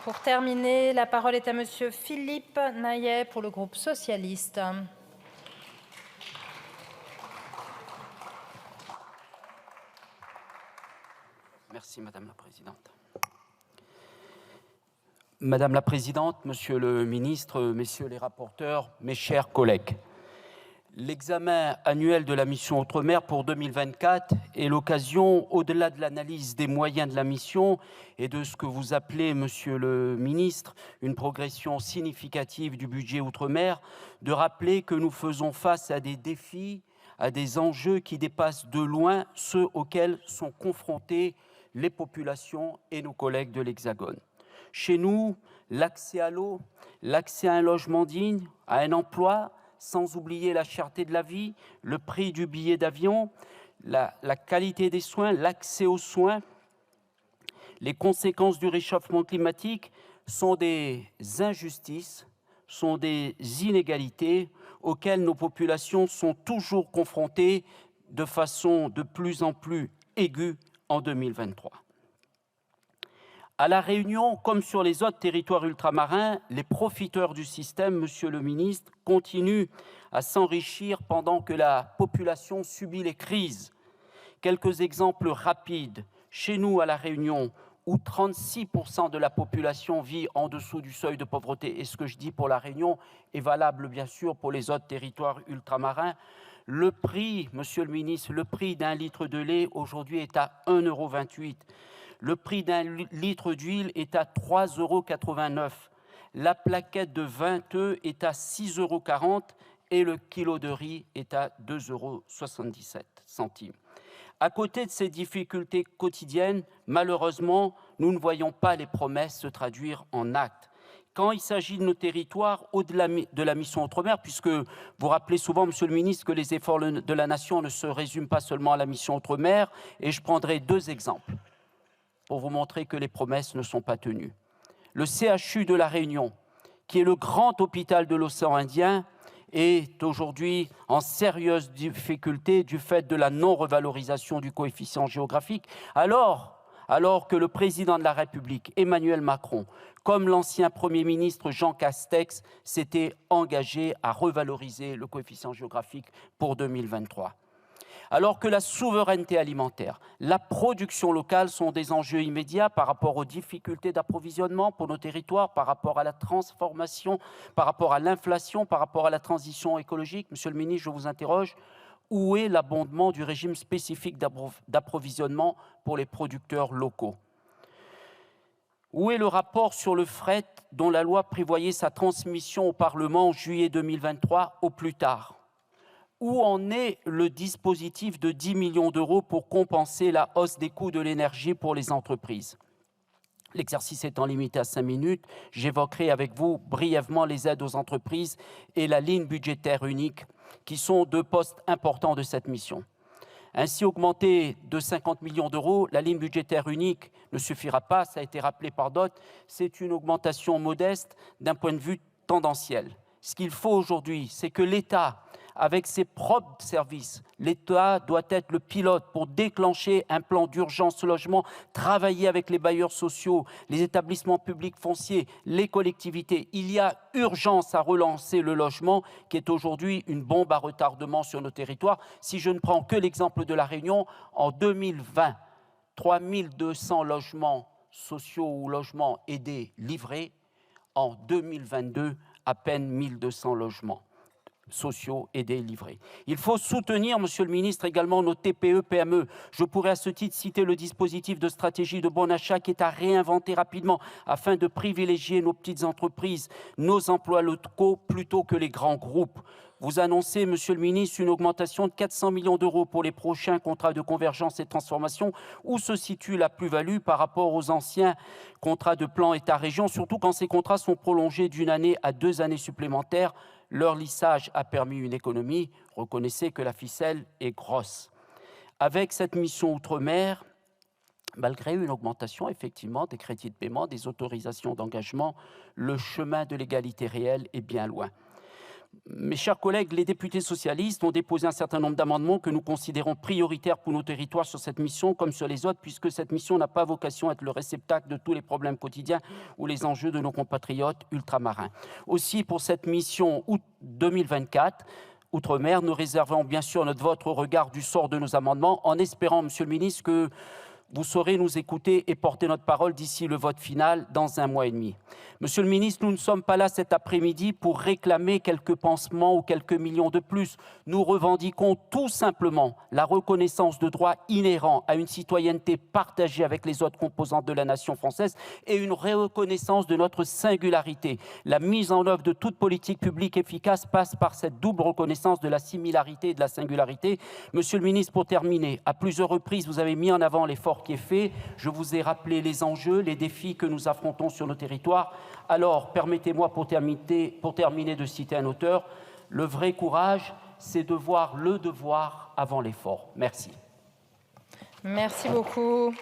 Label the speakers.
Speaker 1: Pour terminer, la parole est à Monsieur Philippe Naillet pour le groupe socialiste.
Speaker 2: Merci Madame la Présidente. Madame la Présidente, Monsieur le Ministre, Messieurs les rapporteurs, mes chers collègues. L'examen annuel de la mission Outre-mer pour 2024 est l'occasion, au-delà de l'analyse des moyens de la mission et de ce que vous appelez, Monsieur le Ministre, une progression significative du budget Outre-mer, de rappeler que nous faisons face à des défis, à des enjeux qui dépassent de loin ceux auxquels sont confrontés les populations et nos collègues de l'Hexagone. Chez nous, l'accès à l'eau, l'accès à un logement digne, à un emploi, sans oublier la cherté de la vie, le prix du billet d'avion, la qualité des soins, l'accès aux soins, les conséquences du réchauffement climatique sont des injustices, sont des inégalités auxquelles nos populations sont toujours confrontées de façon de plus en plus aiguë en 2023. À La Réunion, comme sur les autres territoires ultramarins, les profiteurs du système, Monsieur le Ministre, continuent à s'enrichir pendant que la population subit les crises. Quelques exemples rapides. Chez nous, à La Réunion, où 36% de la population vit en dessous du seuil de pauvreté, et ce que je dis pour La Réunion est valable bien sûr pour les autres territoires ultramarins, le prix, Monsieur le Ministre, le prix d'un litre de lait aujourd'hui est à 1,28 €. Le prix d'un litre d'huile est à 3,89 €. La plaquette de 20 œufs est à 6,40 € et le kilo de riz est à 2,77 €. À côté de ces difficultés quotidiennes, malheureusement, nous ne voyons pas les promesses se traduire en actes. Quand il s'agit de nos territoires, au-delà de la mission Outre-mer, puisque vous rappelez souvent, Monsieur le Ministre, que les efforts de la Nation ne se résument pas seulement à la mission Outre-mer, et je prendrai deux exemples pour vous montrer que les promesses ne sont pas tenues. Le CHU de La Réunion, qui est le grand hôpital de l'océan Indien, est aujourd'hui en sérieuse difficulté du fait de la non-revalorisation du coefficient géographique, alors que le président de la République, Emmanuel Macron, comme l'ancien Premier ministre Jean Castex, s'était engagé à revaloriser le coefficient géographique pour 2023. Alors que la souveraineté alimentaire, la production locale sont des enjeux immédiats par rapport aux difficultés d'approvisionnement pour nos territoires, par rapport à la transformation, par rapport à l'inflation, par rapport à la transition écologique. Monsieur le ministre, je vous interroge, où est l'abondement du régime spécifique d'approvisionnement pour les producteurs locaux? Où est le rapport sur le fret dont la loi prévoyait sa transmission au Parlement en juillet 2023 au plus tard? Où en est le dispositif de 10 millions d'euros pour compenser la hausse des coûts de l'énergie pour les entreprises? L'exercice étant limité à 5 minutes, j'évoquerai avec vous brièvement les aides aux entreprises et la ligne budgétaire unique, qui sont deux postes importants de cette mission. Ainsi augmentée de 50 millions d'euros, la ligne budgétaire unique ne suffira pas, ça a été rappelé par d'autres, c'est une augmentation modeste d'un point de vue tendanciel. Ce qu'il faut aujourd'hui, c'est que l'État, avec ses propres services, l'État doit être le pilote pour déclencher un plan d'urgence logement, travailler avec les bailleurs sociaux, les établissements publics fonciers, les collectivités. Il y a urgence à relancer le logement qui est aujourd'hui une bombe à retardement sur nos territoires. Si je ne prends que l'exemple de La Réunion, en 2020, 3200 logements sociaux ou logements aidés livrés. En 2022, à peine 1200 logements sociaux aidés livrés. Il faut soutenir, Monsieur le Ministre, également nos TPE-PME. Je pourrais à ce titre citer le dispositif de stratégie de bon achat qui est à réinventer rapidement afin de privilégier nos petites entreprises, nos emplois locaux plutôt que les grands groupes. Vous annoncez, Monsieur le Ministre, une augmentation de 400 millions d'euros pour les prochains contrats de convergence et de transformation. Où se situe la plus-value par rapport aux anciens contrats de plan État-région, surtout quand ces contrats sont prolongés d'une année à 2 années supplémentaires? Leur lissage a permis une économie. Reconnaissez que la ficelle est grosse. Avec cette mission Outre-mer, malgré une augmentation effectivement des crédits de paiement, des autorisations d'engagement, le chemin de l'égalité réelle est bien loin. Mes chers collègues, les députés socialistes ont déposé un certain nombre d'amendements que nous considérons prioritaires pour nos territoires sur cette mission comme sur les autres, puisque cette mission n'a pas vocation à être le réceptacle de tous les problèmes quotidiens ou les enjeux de nos compatriotes ultramarins. Aussi, pour cette mission août 2024, Outre-mer, nous réservons bien sûr notre vote au regard du sort de nos amendements, en espérant, Monsieur le ministre, que vous saurez nous écouter et porter notre parole d'ici le vote final dans 1 mois et demi. Monsieur le ministre, nous ne sommes pas là cet après-midi pour réclamer quelques pansements ou quelques millions de plus. Nous revendiquons tout simplement la reconnaissance de droits inhérents à une citoyenneté partagée avec les autres composantes de la nation française et une reconnaissance de notre singularité. La mise en œuvre de toute politique publique efficace passe par cette double reconnaissance de la similarité et de la singularité. Monsieur le ministre, pour terminer, à plusieurs reprises, vous avez mis en avant l'effort qui est fait. Je vous ai rappelé les enjeux, les défis que nous affrontons sur nos territoires. Alors, permettez-moi pour terminer de citer un auteur, le vrai courage, c'est de voir le devoir avant l'effort. Merci.
Speaker 1: Merci beaucoup.